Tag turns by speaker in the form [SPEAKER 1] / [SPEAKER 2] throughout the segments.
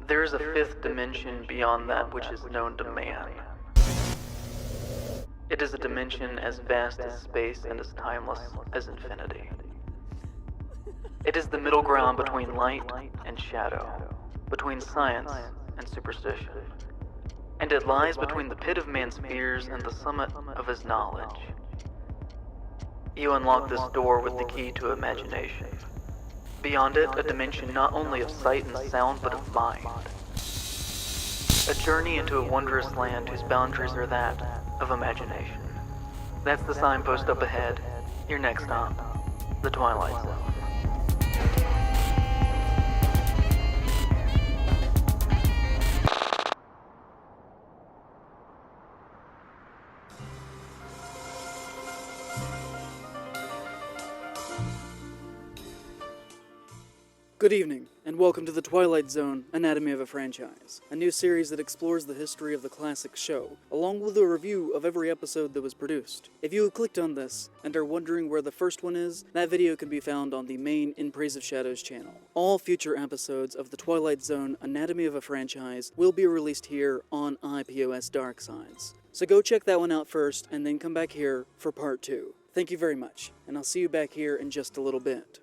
[SPEAKER 1] There is a fifth dimension beyond that which is known to man. It is a dimension as vast as space and as timeless as infinity. It is the middle ground between light and shadow, between science and superstition. And it lies between the pit of man's fears and the summit of his knowledge. You unlock this door with the key to imagination. Beyond it, a dimension not only of sight and sound, but of mind. A journey into a wondrous land whose boundaries are that of imagination. That's the signpost up ahead. Your next stop, the Twilight Zone.
[SPEAKER 2] Good evening, and welcome to The Twilight Zone, Anatomy of a Franchise, a new series that explores the history of the classic show, along with a review of every episode that was produced. If you have clicked on this, and are wondering where the first one is, that video can be found on the main In Praise of Shadows channel. All future episodes of The Twilight Zone, Anatomy of a Franchise will be released here on IPOS Dark Sides. So go check that one out first, and then come back here for part 2. Thank you very much, and I'll see you back here in just a little bit.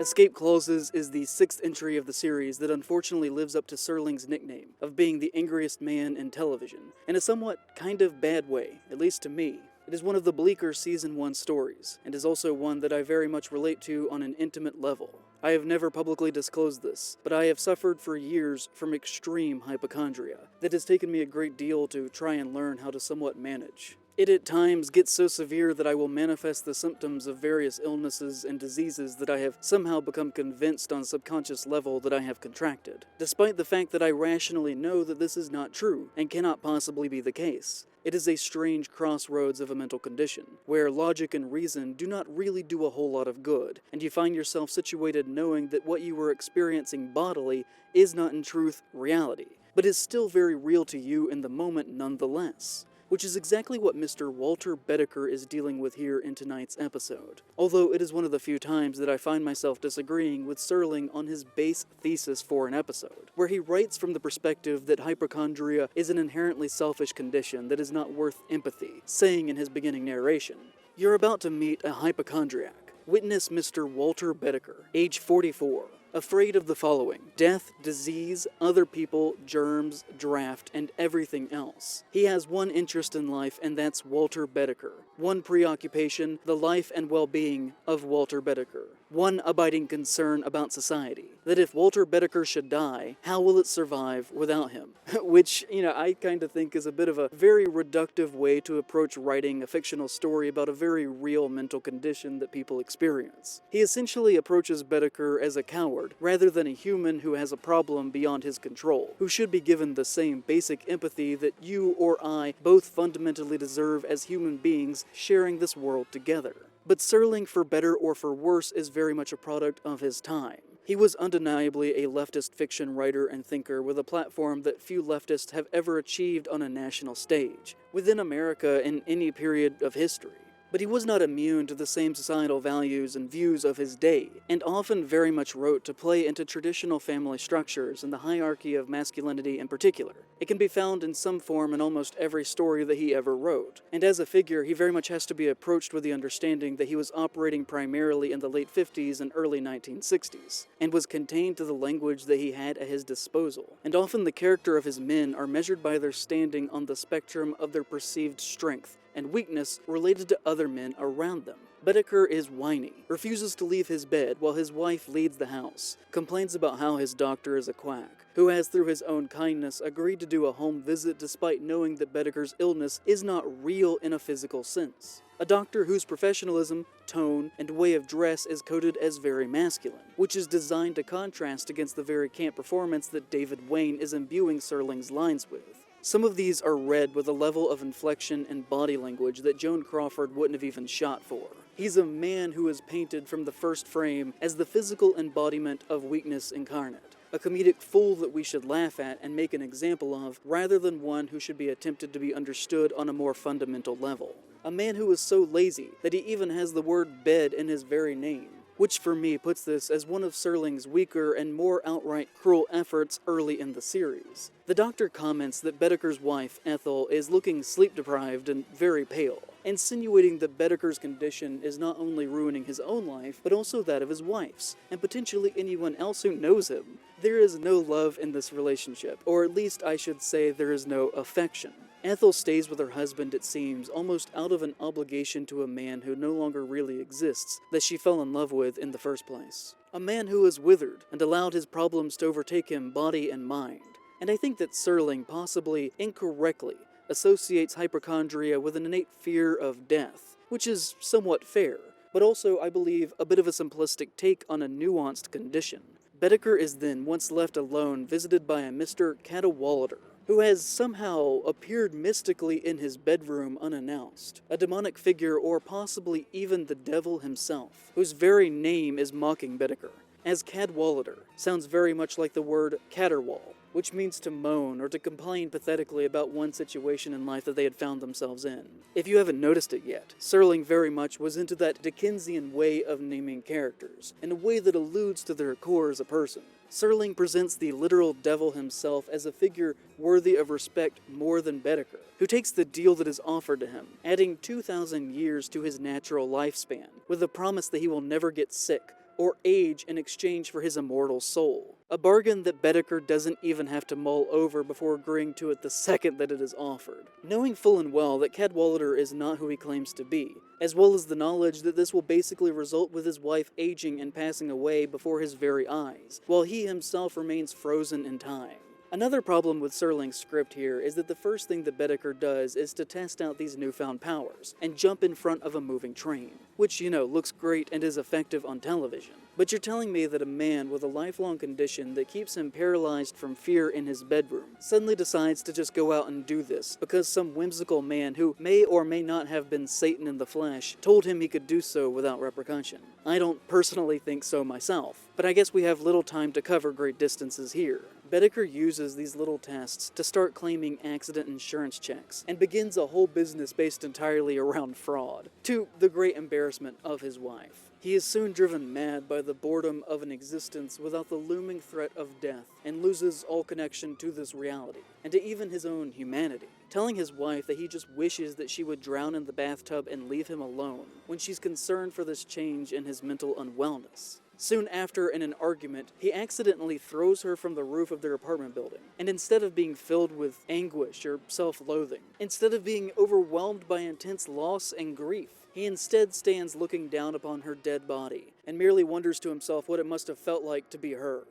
[SPEAKER 2] Escape Clauses is the 6th entry of the series that unfortunately lives up to Serling's nickname of being the angriest man in television, in a somewhat kind of bad way, at least to me. It is one of the bleaker Season 1 stories, and is also one that I very much relate to on an intimate level. I have never publicly disclosed this, but I have suffered for years from extreme hypochondria that has taken me a great deal to try and learn how to somewhat manage. It at times gets so severe that I will manifest the symptoms of various illnesses and diseases that I have somehow become convinced on a subconscious level that I have contracted, despite the fact that I rationally know that this is not true and cannot possibly be the case. It is a strange crossroads of a mental condition, where logic and reason do not really do a whole lot of good, and you find yourself situated knowing that what you were experiencing bodily is not in truth reality, but is still very real to you in the moment nonetheless. Which is exactly what Mr. Walter Bedecker is dealing with here in tonight's episode. Although it is one of the few times that I find myself disagreeing with Serling on his base thesis for an episode, where he writes from the perspective that hypochondria is an inherently selfish condition that is not worth empathy, saying in his beginning narration, "You're about to meet a hypochondriac. Witness Mr. Walter Bedecker, age 44. Afraid of the following: death, disease, other people, germs, draft, and everything else. He has one interest in life, and that's Walter Bedecker. One preoccupation, the life and well-being of Walter Bedecker. One abiding concern about society, that if Walter Bedecker should die, how will it survive without him?" Which, I kind of think is a bit of a very reductive way to approach writing a fictional story about a very real mental condition that people experience. He essentially approaches Bedecker as a coward, rather than a human who has a problem beyond his control, who should be given the same basic empathy that you or I both fundamentally deserve as human beings sharing this world together. But Serling, for better or for worse, is very much a product of his time. He was undeniably a leftist fiction writer and thinker with a platform that few leftists have ever achieved on a national stage, within America in any period of history. But he was not immune to the same societal values and views of his day, and often very much wrote to play into traditional family structures and the hierarchy of masculinity in particular. It can be found in some form in almost every story that he ever wrote, and as a figure, he very much has to be approached with the understanding that he was operating primarily in the late 50s and early 1960s, and was contained to the language that he had at his disposal. And often the character of his men are measured by their standing on the spectrum of their perceived strength and weakness related to other men around them. Bedecker is whiny, refuses to leave his bed while his wife leads the house, complains about how his doctor is a quack, who has through his own kindness agreed to do a home visit despite knowing that Bedecker's illness is not real in a physical sense. A doctor whose professionalism, tone, and way of dress is coded as very masculine, which is designed to contrast against the very camp performance that David Wayne is imbuing Serling's lines with. Some of these are read with a level of inflection and body language that Joan Crawford wouldn't have even shot for. He's a man who is painted from the first frame as the physical embodiment of weakness incarnate, a comedic fool that we should laugh at and make an example of, rather than one who should be attempted to be understood on a more fundamental level. A man who is so lazy that he even has the word bed in his very name. which for me puts this as one of Serling's weaker and more outright cruel efforts early in the series. The doctor comments that Bedeker's wife, Ethel, is looking sleep-deprived and very pale, insinuating that Bedeker's condition is not only ruining his own life, but also that of his wife's, and potentially anyone else who knows him. There is no love in this relationship, or at least I should say there is no affection. Ethel stays with her husband, it seems, almost out of an obligation to a man who no longer really exists, that she fell in love with in the first place. A man who is withered and allowed his problems to overtake him body and mind. And I think that Serling, possibly incorrectly, associates hypochondria with an innate fear of death, which is somewhat fair, but also, I believe, a bit of a simplistic take on a nuanced condition. Bedeker is then, once left alone, visited by a Mr. Cadwallader, who has somehow appeared mystically in his bedroom unannounced. A demonic figure, or possibly even the devil himself, whose very name is mocking Bedeker, as Cadwallader sounds very much like the word caterwaul, which means to moan or to complain pathetically about one situation in life that they had found themselves in. If you haven't noticed it yet, Serling very much was into that Dickensian way of naming characters, in a way that alludes to their core as a person. Serling presents the literal devil himself as a figure worthy of respect more than Bedeker, who takes the deal that is offered to him, adding 2,000 years to his natural lifespan, with the promise that he will never get sick or age in exchange for his immortal soul. A bargain that Bedeker doesn't even have to mull over before agreeing to it the second that it is offered. Knowing full and well that Cadwallader is not who he claims to be, as well as the knowledge that this will basically result with his wife aging and passing away before his very eyes, while he himself remains frozen in time. Another problem with Serling's script here is that the first thing that Bedeker does is to test out these newfound powers, and jump in front of a moving train, which, looks great and is effective on television. But you're telling me that a man with a lifelong condition that keeps him paralyzed from fear in his bedroom suddenly decides to just go out and do this because some whimsical man who may or may not have been Satan in the flesh told him he could do so without repercussion? I don't personally think so myself, but I guess we have little time to cover great distances here. Bedeker uses these little tests to start claiming accident insurance checks, and begins a whole business based entirely around fraud, to the great embarrassment of his wife. He is soon driven mad by the boredom of an existence without the looming threat of death, and loses all connection to this reality, and to even his own humanity, telling his wife that he just wishes that she would drown in the bathtub and leave him alone, when she's concerned for this change in his mental unwellness. Soon after, in an argument, he accidentally throws her from the roof of their apartment building, and instead of being filled with anguish or self-loathing, instead of being overwhelmed by intense loss and grief, he instead stands looking down upon her dead body, and merely wonders to himself what it must have felt like to be her.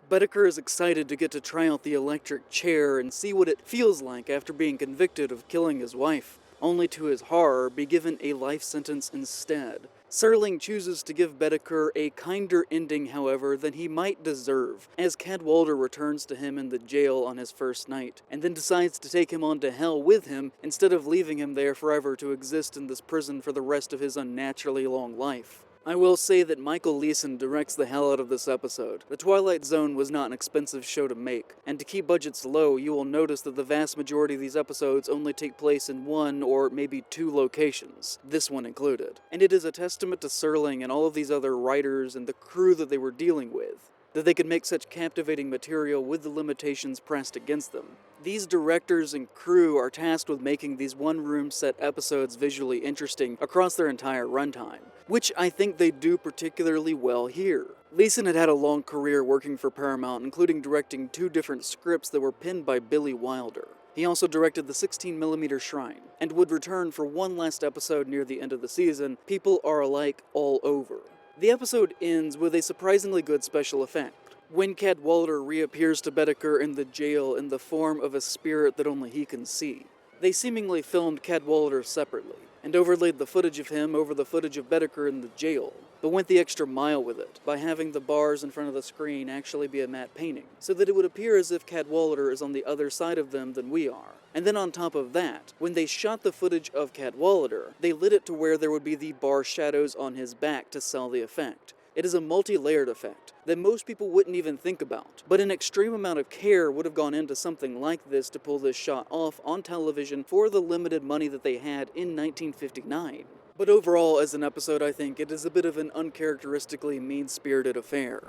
[SPEAKER 2] Bedeker is excited to get to try out the electric chair and see what it feels like after being convicted of killing his wife, only to his horror be given a life sentence instead. Serling chooses to give Bedeker a kinder ending, however, than he might deserve, as Cadwallader returns to him in the jail on his first night, and then decides to take him on to hell with him, instead of leaving him there forever to exist in this prison for the rest of his unnaturally long life. I will say that Michael Leeson directs the hell out of this episode. The Twilight Zone was not an expensive show to make, and to keep budgets low, you will notice that the vast majority of these episodes only take place in one or maybe two locations, this one included. And it is a testament to Serling and all of these other writers and the crew that they were dealing with, that they could make such captivating material with the limitations pressed against them. These directors and crew are tasked with making these one-room set episodes visually interesting across their entire runtime, which I think they do particularly well here. Leeson had had a long career working for Paramount, including directing 2 different scripts that were penned by Billy Wilder. He also directed the 16mm Shrine, and would return for one last episode near the end of the season, People Are Alike All Over. The episode ends with a surprisingly good special effect, when Cadwallader reappears to Bedeker in the jail in the form of a spirit that only he can see. They seemingly filmed Cadwallader separately, and overlaid the footage of him over the footage of Bedeker in the jail, but went the extra mile with it, by having the bars in front of the screen actually be a matte painting, so that it would appear as if Cadwallader is on the other side of them than we are. And then on top of that, when they shot the footage of Cadwallader, they lit it to where there would be the bar shadows on his back to sell the effect. It is a multi-layered effect that most people wouldn't even think about, but an extreme amount of care would have gone into something like this to pull this shot off on television for the limited money that they had in 1959. But overall, as an episode, I think it is a bit of an uncharacteristically mean-spirited affair.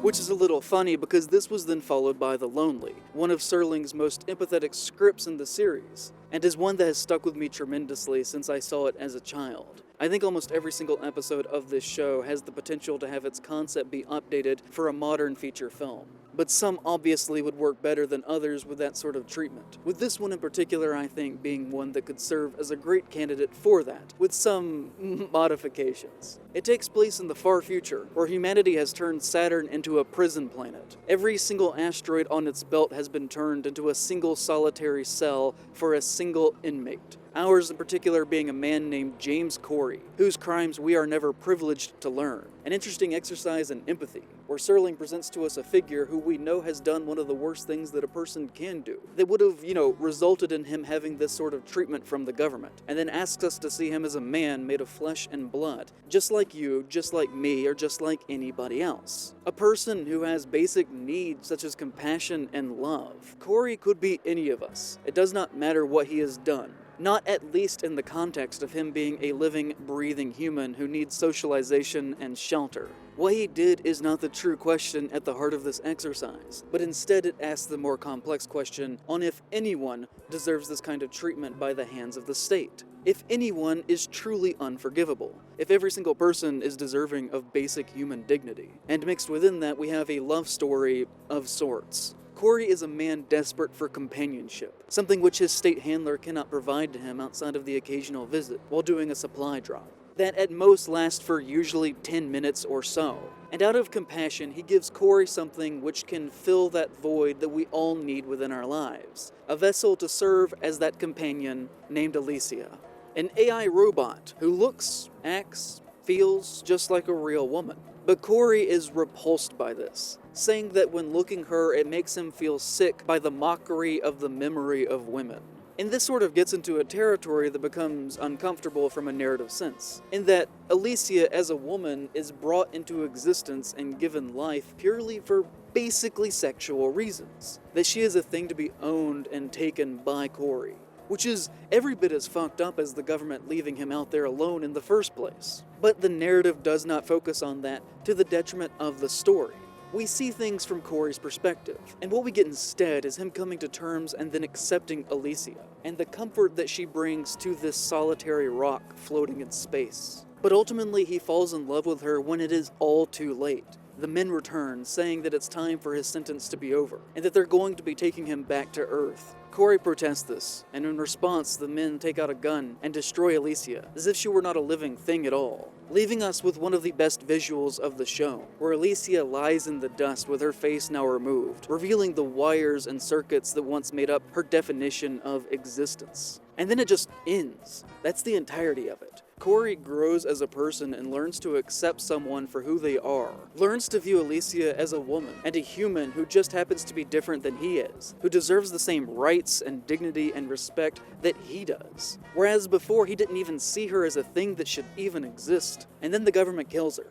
[SPEAKER 2] Which is a little funny because this was then followed by The Lonely, one of Serling's most empathetic scripts in the series, and is one that has stuck with me tremendously since I saw it as a child. I think almost every single episode of this show has the potential to have its concept be updated for a modern feature film. But some obviously would work better than others with that sort of treatment. With this one in particular, I think, being one that could serve as a great candidate for that, with some modifications. It takes place in the far future, where humanity has turned Saturn into a prison planet. Every single asteroid on its belt has been turned into a single solitary cell for a single inmate. Ours in particular being a man named James Corey, whose crimes we are never privileged to learn. An interesting exercise in empathy, where Serling presents to us a figure who we know has done one of the worst things that a person can do, that would have, resulted in him having this sort of treatment from the government, and then asks us to see him as a man made of flesh and blood, just like you, just like me, or just like anybody else. A person who has basic needs such as compassion and love. Corey could be any of us. It does not matter what he has done. Not at least in the context of him being a living, breathing human who needs socialization and shelter. What he did is not the true question at the heart of this exercise, but instead it asks the more complex question on if anyone deserves this kind of treatment by the hands of the state. If anyone is truly unforgivable. If every single person is deserving of basic human dignity. And mixed within that, we have a love story of sorts. Corey is a man desperate for companionship, something which his state handler cannot provide to him outside of the occasional visit while doing a supply drop. That at most lasts for usually 10 minutes or so. And out of compassion, he gives Corey something which can fill that void that we all need within our lives. A vessel to serve as that companion named Alicia. An AI robot who looks, acts, feels just like a real woman. But Corey is repulsed by this, saying that when looking her, it makes him feel sick by the mockery of the memory of women. And this sort of gets into a territory that becomes uncomfortable from a narrative sense, in that Alicia as a woman is brought into existence and given life purely for basically sexual reasons. That she is a thing to be owned and taken by Corey. Which is every bit as fucked up as the government leaving him out there alone in the first place. But the narrative does not focus on that to the detriment of the story. We see things from Corey's perspective, and what we get instead is him coming to terms and then accepting Alicia, and the comfort that she brings to this solitary rock floating in space. But ultimately he falls in love with her when it is all too late. The men return, saying that it's time for his sentence to be over, and that they're going to be taking him back to Earth. Corey protests this, and in response, the men take out a gun and destroy Alicia, as if she were not a living thing at all, leaving us with one of the best visuals of the show, where Alicia lies in the dust with her face now removed, revealing the wires and circuits that once made up her definition of existence. And then it just ends. That's the entirety of it. Corey grows as a person and learns to accept someone for who they are. Learns to view Alicia as a woman and a human who just happens to be different than he is, who deserves the same rights and dignity and respect that he does. Whereas before he didn't even see her as a thing that should even exist. And then the government kills her.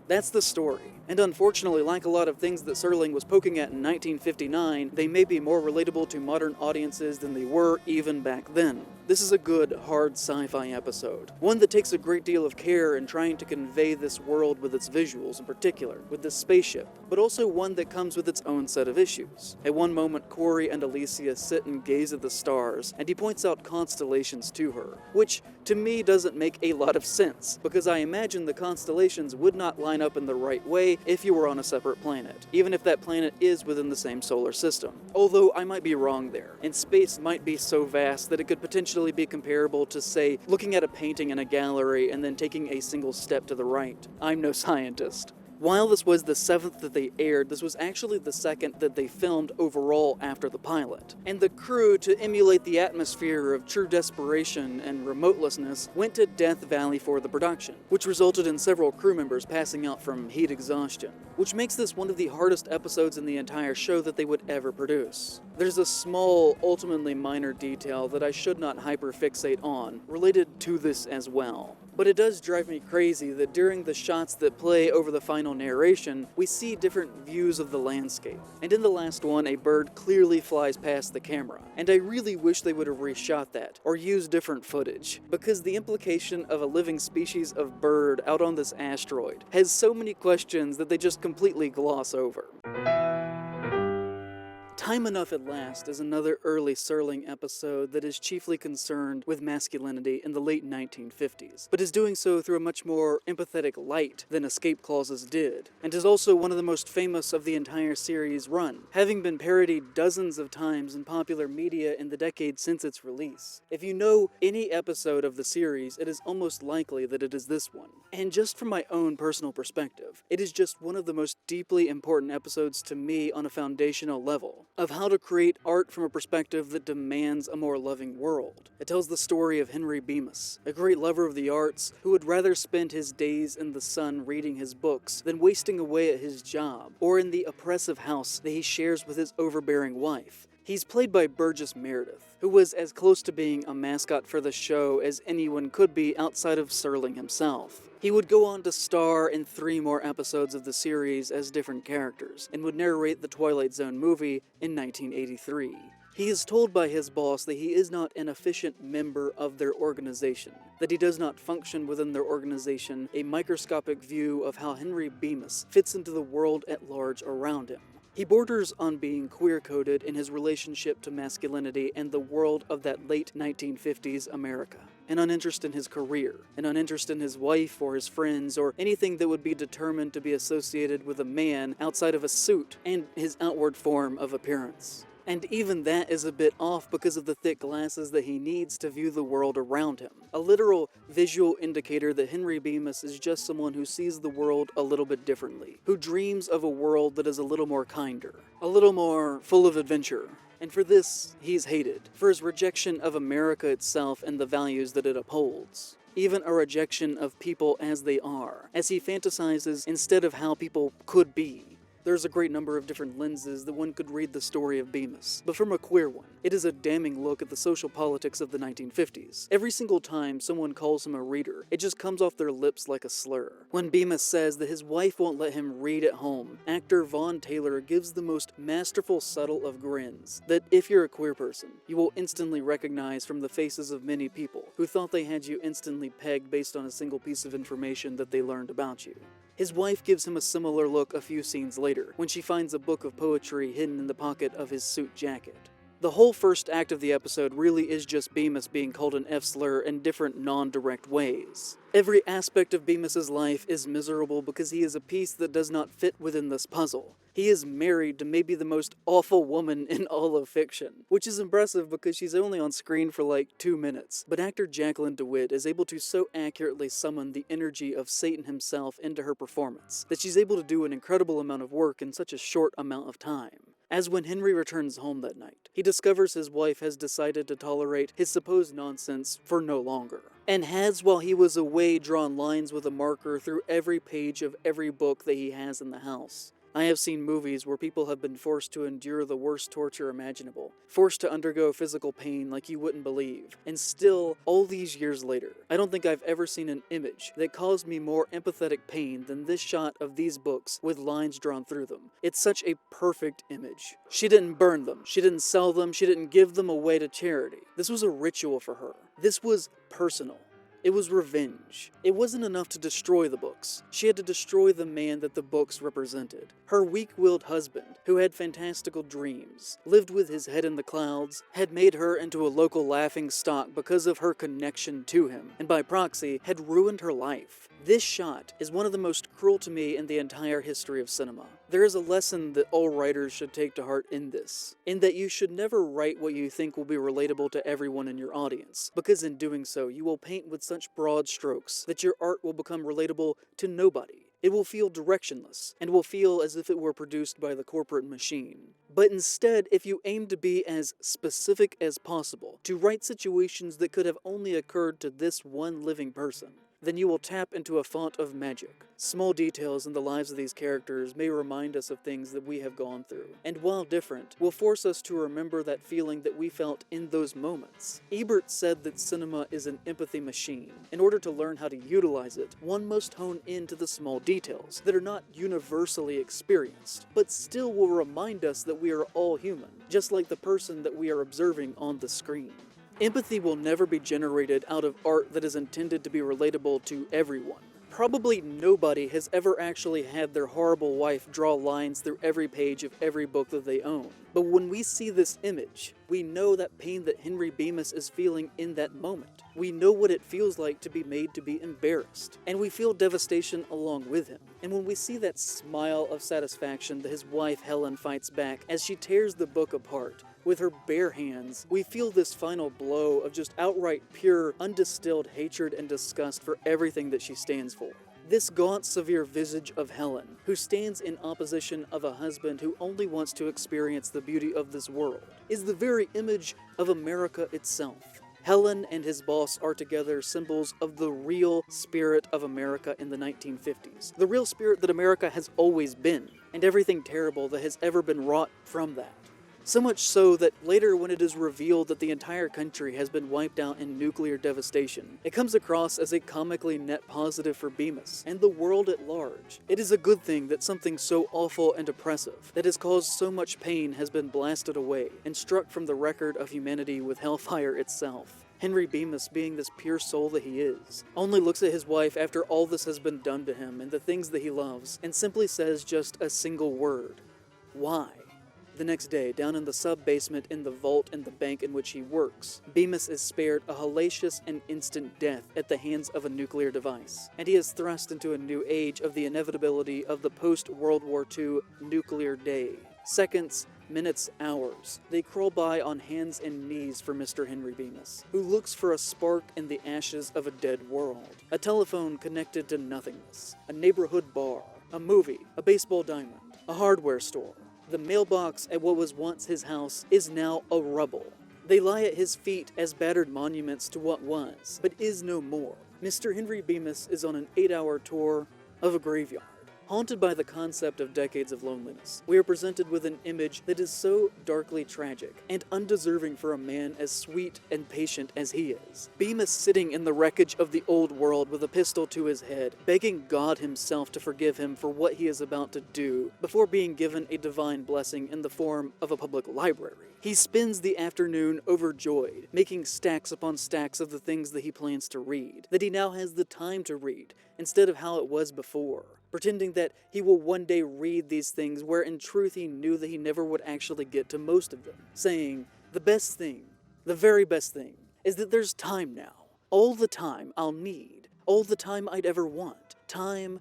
[SPEAKER 2] That's the story. And unfortunately, like a lot of things that Serling was poking at in 1959, they may be more relatable to modern audiences than they were even back then. This is a good, hard sci-fi episode. One that takes a great deal of care in trying to convey this world with its visuals in particular, with this spaceship, but also one that comes with its own set of issues. At one moment, Corey and Alicia sit and gaze at the stars, and he points out constellations to her, which to me doesn't make a lot of sense, because I imagine the constellations would not line up in the right way if you were on a separate planet, even if that planet is within the same solar system. Although I might be wrong there, and space might be so vast that it could potentially be comparable to, say, looking at a painting in a gallery and then taking a single step to the right. I'm no scientist. While this was the 7th that they aired, this was actually the 2nd that they filmed overall after the pilot. And the crew, to emulate the atmosphere of true desperation and remotelessness, went to Death Valley for the production, which resulted in several crew members passing out from heat exhaustion, which makes this one of the hardest episodes in the entire show that they would ever produce. There's a small, ultimately minor detail that I should not hyperfixate on, related to this as well. But it does drive me crazy that during the shots that play over the final narration, we see different views of the landscape. And in the last one, a bird clearly flies past the camera. And I really wish they would have reshot that, or used different footage, because the implication of a living species of bird out on this asteroid has so many questions that they just completely gloss over. Time Enough at Last is another early Serling episode that is chiefly concerned with masculinity in the late 1950s, but is doing so through a much more empathetic light than Escape Clauses did, and is also one of the most famous of the entire series' run, having been parodied dozens of times in popular media in the decade since its release. If you know any episode of the series, it is almost likely that it is this one. And just from my own personal perspective, it is just one of the most deeply important episodes to me on a foundational level, of how to create art from a perspective that demands a more loving world. It tells the story of Henry Bemis, a great lover of the arts who would rather spend his days in the sun reading his books than wasting away at his job, or in the oppressive house that he shares with his overbearing wife. He's played by Burgess Meredith, who was as close to being a mascot for the show as anyone could be outside of Serling himself. He would go on to star in 3 more episodes of the series as different characters, and would narrate the Twilight Zone movie in 1983. He is told by his boss that he is not an efficient member of their organization, that he does not function within their organization, a microscopic view of how Henry Bemis fits into the world at large around him. He borders on being queer-coded in his relationship to masculinity and the world of that late 1950s America. An uninterest in his career, an uninterest in his wife or his friends, or anything that would be determined to be associated with a man outside of a suit and his outward form of appearance. And even that is a bit off because of the thick glasses that he needs to view the world around him. A literal visual indicator that Henry Bemis is just someone who sees the world a little bit differently, who dreams of a world that is a little more kinder, a little more full of adventure. And for this, he's hated, for his rejection of America itself and the values that it upholds. Even a rejection of people as they are, as he fantasizes instead of how people could be. There's a great number of different lenses that one could read the story of Bemis, but from a queer one, it is a damning look at the social politics of the 1950s. Every single time someone calls him a reader, it just comes off their lips like a slur. When Bemis says that his wife won't let him read at home, actor Vaughn Taylor gives the most masterful subtle of grins that, if you're a queer person, you will instantly recognize from the faces of many people who thought they had you instantly pegged based on a single piece of information that they learned about you. His wife gives him a similar look a few scenes later, when she finds a book of poetry hidden in the pocket of his suit jacket. The whole first act of the episode really is just Bemis being called an F-slur in different non-direct ways. Every aspect of Bemis's life is miserable because he is a piece that does not fit within this puzzle. He is married to maybe the most awful woman in all of fiction, which is impressive because she's only on screen for like 2 minutes. But actor Jacqueline DeWitt is able to so accurately summon the energy of Satan himself into her performance that she's able to do an incredible amount of work in such a short amount of time. As when Henry returns home that night, he discovers his wife has decided to tolerate his supposed nonsense for no longer, and has, while he was away, drawn lines with a marker through every page of every book that he has in the house. I have seen movies where people have been forced to endure the worst torture imaginable, forced to undergo physical pain like you wouldn't believe, and still, all these years later, I don't think I've ever seen an image that caused me more empathetic pain than this shot of these books with lines drawn through them. It's such a perfect image. She didn't burn them, she didn't sell them, she didn't give them away to charity. This was a ritual for her. This was personal. It was revenge. It wasn't enough to destroy the books. She had to destroy the man that the books represented. Her weak-willed husband, who had fantastical dreams, lived with his head in the clouds, had made her into a local laughingstock because of her connection to him, and by proxy, had ruined her life. This shot is one of the most cruel to me in the entire history of cinema. There is a lesson that all writers should take to heart in this, in that you should never write what you think will be relatable to everyone in your audience, because in doing so, you will paint with such broad strokes that your art will become relatable to nobody. It will feel directionless, and will feel as if it were produced by the corporate machine. But instead, if you aim to be as specific as possible, to write situations that could have only occurred to this one living person, then you will tap into a font of magic. Small details in the lives of these characters may remind us of things that we have gone through, and while different, will force us to remember that feeling that we felt in those moments. Ebert said that cinema is an empathy machine. In order to learn how to utilize it, one must hone into the small details that are not universally experienced, but still will remind us that we are all human, just like the person that we are observing on the screen. Empathy will never be generated out of art that is intended to be relatable to everyone. Probably nobody has ever actually had their horrible wife draw lines through every page of every book that they own. But when we see this image, we know that pain that Henry Bemis is feeling in that moment. We know what it feels like to be made to be embarrassed, and we feel devastation along with him. And when we see that smile of satisfaction that his wife Helen fights back as she tears the book apart, with her bare hands, we feel this final blow of just outright pure, undistilled hatred and disgust for everything that she stands for. This gaunt, severe visage of Helen, who stands in opposition of a husband who only wants to experience the beauty of this world, is the very image of America itself. Helen and his boss are together symbols of the real spirit of America in the 1950s. The real spirit that America has always been, and everything terrible that has ever been wrought from that. So much so that later when it is revealed that the entire country has been wiped out in nuclear devastation, it comes across as a comically net positive for Bemis and the world at large. It is a good thing that something so awful and oppressive that has caused so much pain has been blasted away and struck from the record of humanity with hellfire itself. Henry Bemis, being this pure soul that he is, only looks at his wife after all this has been done to him and the things that he loves, and simply says just a single word: why? The next day, down in the sub-basement in the vault in the bank in which he works, Bemis is spared a hellacious and instant death at the hands of a nuclear device, and he is thrust into a new age of the inevitability of the post-World War II nuclear day. Seconds, minutes, hours, they crawl by on hands and knees for Mr. Henry Bemis, who looks for a spark in the ashes of a dead world. A telephone connected to nothingness, a neighborhood bar, a movie, a baseball diamond, a hardware store. The mailbox at what was once his house is now a rubble. They lie at his feet as battered monuments to what was, but is no more. Mr. Henry Bemis is on an 8-hour tour of a graveyard. Haunted by the concept of decades of loneliness, we are presented with an image that is so darkly tragic and undeserving for a man as sweet and patient as he is. Bemis sitting in the wreckage of the old world with a pistol to his head, begging God himself to forgive him for what he is about to do, before being given a divine blessing in the form of a public library. He spends the afternoon overjoyed, making stacks upon stacks of the things that he plans to read, that he now has the time to read, instead of how it was before. Pretending that he will one day read these things where in truth he knew that he never would actually get to most of them. Saying, the best thing, the very best thing, is that there's time now. All the time I'll need. All the time I'd ever want. Time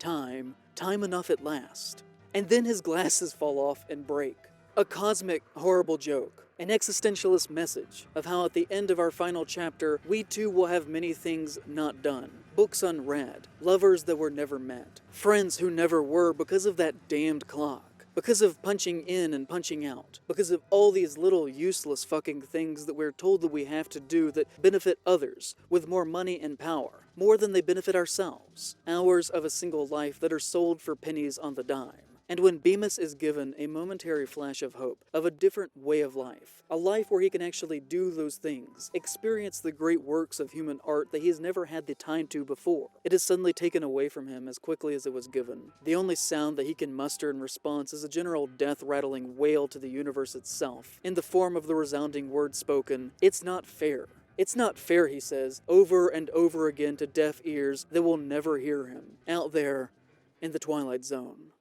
[SPEAKER 2] enough at last. And then his glasses fall off and break. A cosmic, horrible joke. An existentialist message of how at the end of our final chapter, we too will have many things not done. Books unread, lovers that were never met, friends who never were because of that damned clock, because of punching in and punching out, because of all these little useless fucking things that we're told that we have to do that benefit others with more money and power, more than they benefit ourselves. Hours of a single life that are sold for pennies on the dime. And when Bemis is given a momentary flash of hope, of a different way of life, a life where he can actually do those things, experience the great works of human art that he has never had the time to before, it is suddenly taken away from him as quickly as it was given. The only sound that he can muster in response is a general death-rattling wail to the universe itself, in the form of the resounding word spoken, "It's not fair." It's not fair, he says, over and over again to deaf ears that will never hear him, out there in the Twilight Zone.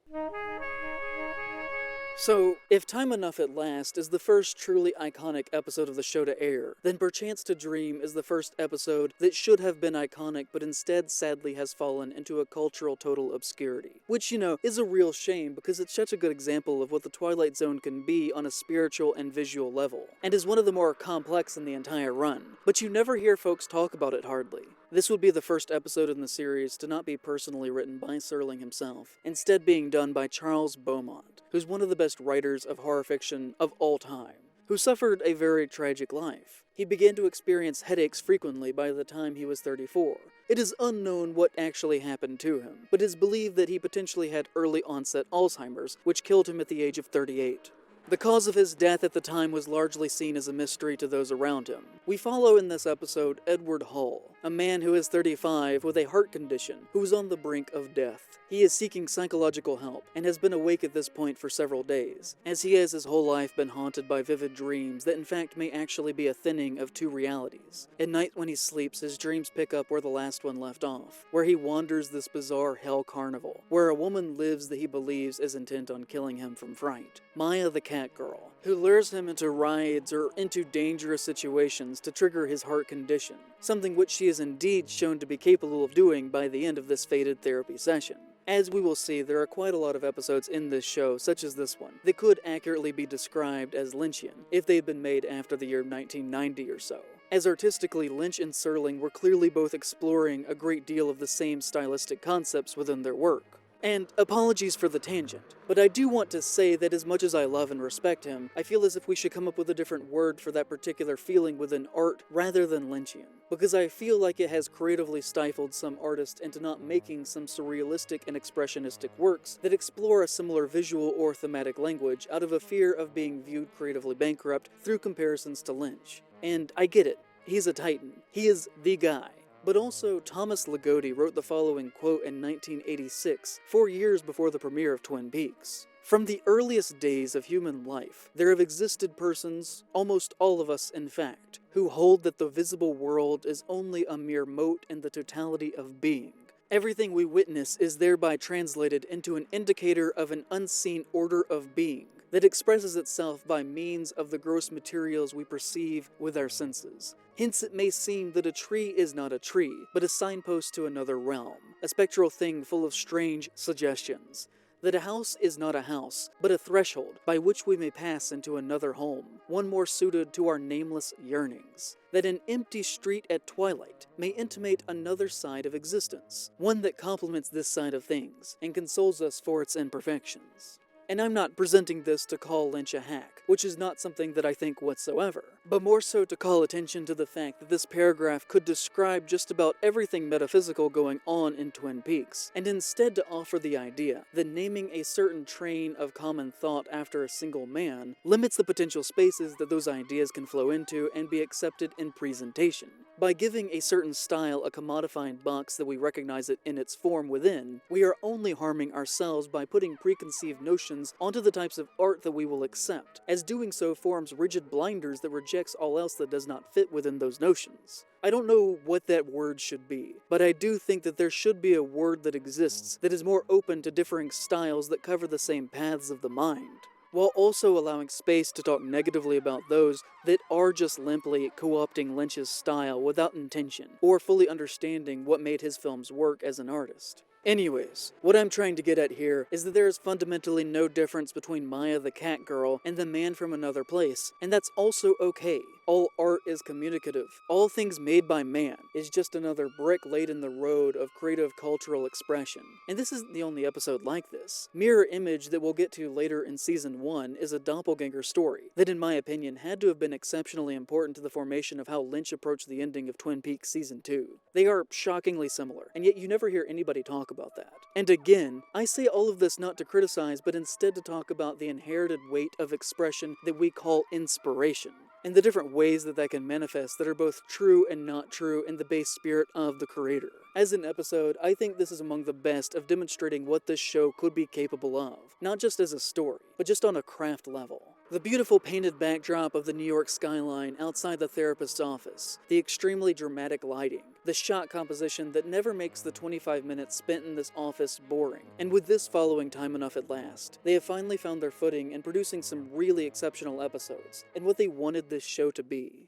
[SPEAKER 2] So, if Time Enough at Last is the first truly iconic episode of the show to air, then Perchance to Dream is the first episode that should have been iconic but instead sadly has fallen into a cultural total obscurity. Which, is a real shame because it's such a good example of what the Twilight Zone can be on a spiritual and visual level, and is one of the more complex in the entire run, but you never hear folks talk about it hardly. This would be the first episode in the series to not be personally written by Serling himself, instead being done by Charles Beaumont, who's one of the best writers of horror fiction of all time. who suffered a very tragic life. He began to experience headaches frequently by the time he was 34. It is unknown what actually happened to him, but it is believed that he potentially had early onset Alzheimer's, which killed him at the age of 38. The cause of his death at the time was largely seen as a mystery to those around him. We follow in this episode Edward Hull, a man who is 35 with a heart condition who is on the brink of death. He is seeking psychological help and has been awake at this point for several days, as he has his whole life been haunted by vivid dreams that in fact may actually be a thinning of two realities. At night when he sleeps, his dreams pick up where the last one left off, where he wanders this bizarre hell carnival, where a woman lives that he believes is intent on killing him from fright. Maya the cat girl, who lures him into rides or into dangerous situations to trigger his heart condition, something which she is indeed shown to be capable of doing by the end of this fated therapy session. As we will see, there are quite a lot of episodes in this show, such as this one, that could accurately be described as Lynchian if they had been made after the year 1990 or so. As artistically, Lynch and Serling were clearly both exploring a great deal of the same stylistic concepts within their work. And apologies for the tangent, but I do want to say that as much as I love and respect him, I feel as if we should come up with a different word for that particular feeling within art rather than Lynchian, because I feel like it has creatively stifled some artists into not making some surrealistic and expressionistic works that explore a similar visual or thematic language out of a fear of being viewed creatively bankrupt through comparisons to Lynch. And I get it, he's a titan, he is the guy. But also, Thomas Ligotti wrote the following quote in 1986, 4 years before the premiere of Twin Peaks. From the earliest days of human life, there have existed persons, almost all of us in fact, who hold that the visible world is only a mere mote in the totality of being. Everything we witness is thereby translated into an indicator of an unseen order of being that expresses itself by means of the gross materials we perceive with our senses. Hence it may seem that a tree is not a tree, but a signpost to another realm, a spectral thing full of strange suggestions. That a house is not a house, but a threshold by which we may pass into another home, one more suited to our nameless yearnings. That an empty street at twilight may intimate another side of existence, one that complements this side of things, and consoles us for its imperfections. And I'm not presenting this to call Lynch a hack, which is not something that I think whatsoever, but more so to call attention to the fact that this paragraph could describe just about everything metaphysical going on in Twin Peaks, and instead to offer the idea that naming a certain train of common thought after a single man limits the potential spaces that those ideas can flow into and be accepted in presentation. By giving a certain style a commodified box that we recognize it in its form within, we are only harming ourselves by putting preconceived notions onto the types of art that we will accept, as doing so forms rigid blinders that rejects all else that does not fit within those notions. I don't know what that word should be, but I do think that there should be a word that exists that is more open to differing styles that cover the same paths of the mind, while also allowing space to talk negatively about those that are just limply co-opting Lynch's style without intention, or fully understanding what made his films work as an artist. Anyways, what I'm trying to get at here is that there is fundamentally no difference between Maya the cat girl and the man from another place, and that's also okay. All art is communicative. All things made by man is just another brick laid in the road of creative cultural expression. And this isn't the only episode like this. Mirror Image, that we'll get to later in Season 1, is a doppelganger story that, in my opinion, had to have been exceptionally important to the formation of how Lynch approached the ending of Twin Peaks Season 2. They are shockingly similar, and yet you never hear anybody talk about that. And again, I say all of this not to criticize, but instead to talk about the inherited weight of expression that we call inspiration, and the different ways that that can manifest that are both true and not true in the base spirit of the creator. As an episode, I think this is among the best of demonstrating what this show could be capable of, not just as a story, but just on a craft level. The beautiful painted backdrop of the New York skyline outside the therapist's office, the extremely dramatic lighting, the shot composition that never makes the 25 minutes spent in this office boring. And with this following time enough at last, they have finally found their footing in producing some really exceptional episodes, and what they wanted this show to be.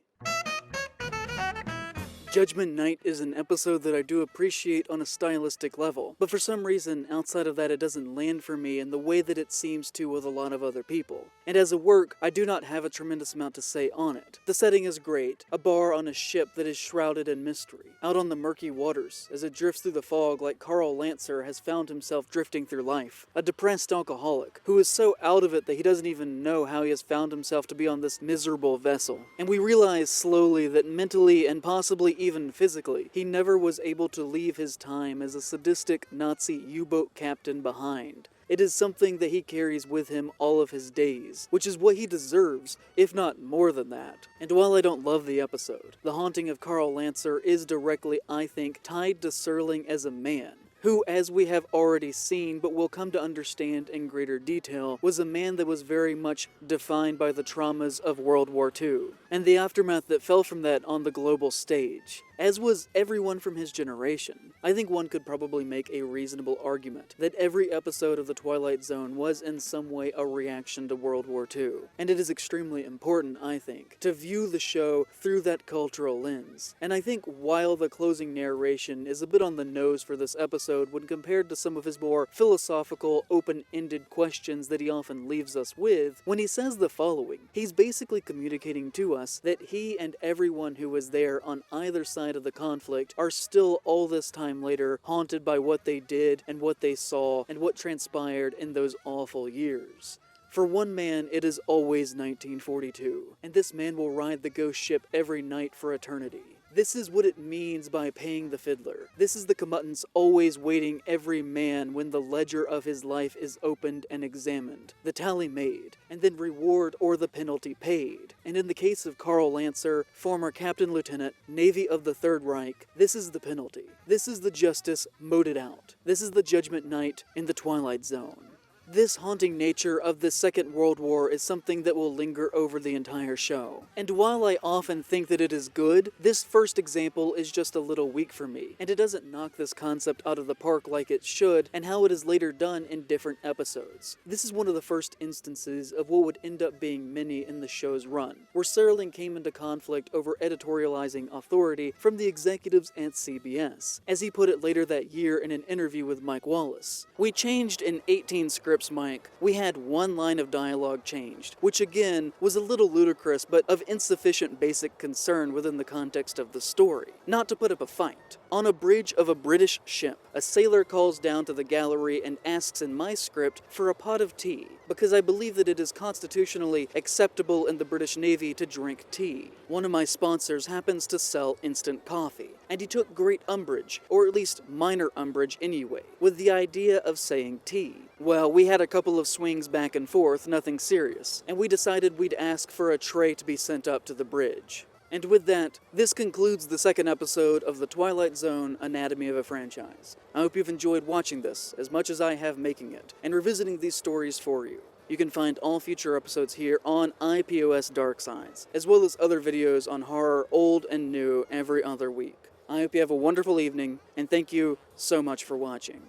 [SPEAKER 2] Judgment Night is an episode that I do appreciate on a stylistic level, but for some reason, outside of that, it doesn't land for me in the way that it seems to with a lot of other people. And as a work, I do not have a tremendous amount to say on it. The setting is great, a bar on a ship that is shrouded in mystery, out on the murky waters, as it drifts through the fog like Carl Lancer has found himself drifting through life, a depressed alcoholic, who is so out of it that he doesn't even know how he has found himself to be on this miserable vessel. And we realize slowly that mentally and possibly even physically, he never was able to leave his time as a sadistic Nazi U-boat captain behind. It is something that he carries with him all of his days, which is what he deserves, if not more than that. And while I don't love the episode, the haunting of Carl Lancer is directly, I think, tied to Serling as a man, who, as we have already seen but will come to understand in greater detail, was a man that was very much defined by the traumas of World War II, and the aftermath that fell from that on the global stage, as was everyone from his generation. I think one could probably make a reasonable argument that every episode of The Twilight Zone was in some way a reaction to World War II, and it is extremely important, I think, to view the show through that cultural lens. And I think while the closing narration is a bit on the nose for this episode when compared to some of his more philosophical, open-ended questions that he often leaves us with, when he says the following, he's basically communicating to us that he and everyone who was there on either side of the conflict are still all this time later haunted by what they did and what they saw and what transpired in those awful years. For one man, it is always 1942, and this man will ride the ghost ship every night for eternity. This is what it means by paying the fiddler. This is the comeuppance always waiting every man when the ledger of his life is opened and examined, the tally made, and then reward or the penalty paid. And in the case of Carl Lancer, former Captain Lieutenant, Navy of the Third Reich, this is the penalty. This is the justice moted out. This is the Judgment Night in the Twilight Zone. This haunting nature of the Second World War is something that will linger over the entire show. And while I often think that it is good, this first example is just a little weak for me, and it doesn't knock this concept out of the park like it should, and how it is later done in different episodes. This is one of the first instances of what would end up being many in the show's run, where Serling came into conflict over editorializing authority from the executives at CBS. As he put it later that year in an interview with Mike Wallace, "We changed in 18 scripts, Mike. We had one line of dialogue changed, which again was a little ludicrous but of insufficient basic concern within the context of the story. Not to put up a fight. On a bridge of a British ship, a sailor calls down to the gallery and asks in my script for a pot of tea, because I believe that it is constitutionally acceptable in the British Navy to drink tea. One of my sponsors happens to sell instant coffee, and he took great umbrage, or at least minor umbrage anyway, with the idea of saying tea. Well, we had a couple of swings back and forth, nothing serious, and we decided we'd ask for a tray to be sent up to the bridge." And with that, this concludes the second episode of The Twilight Zone Anatomy of a Franchise. I hope you've enjoyed watching this as much as I have making it, and revisiting these stories for you. You can find all future episodes here on IPOS Dark Sides, as well as other videos on horror, old and new, every other week. I hope you have a wonderful evening, and thank you so much for watching.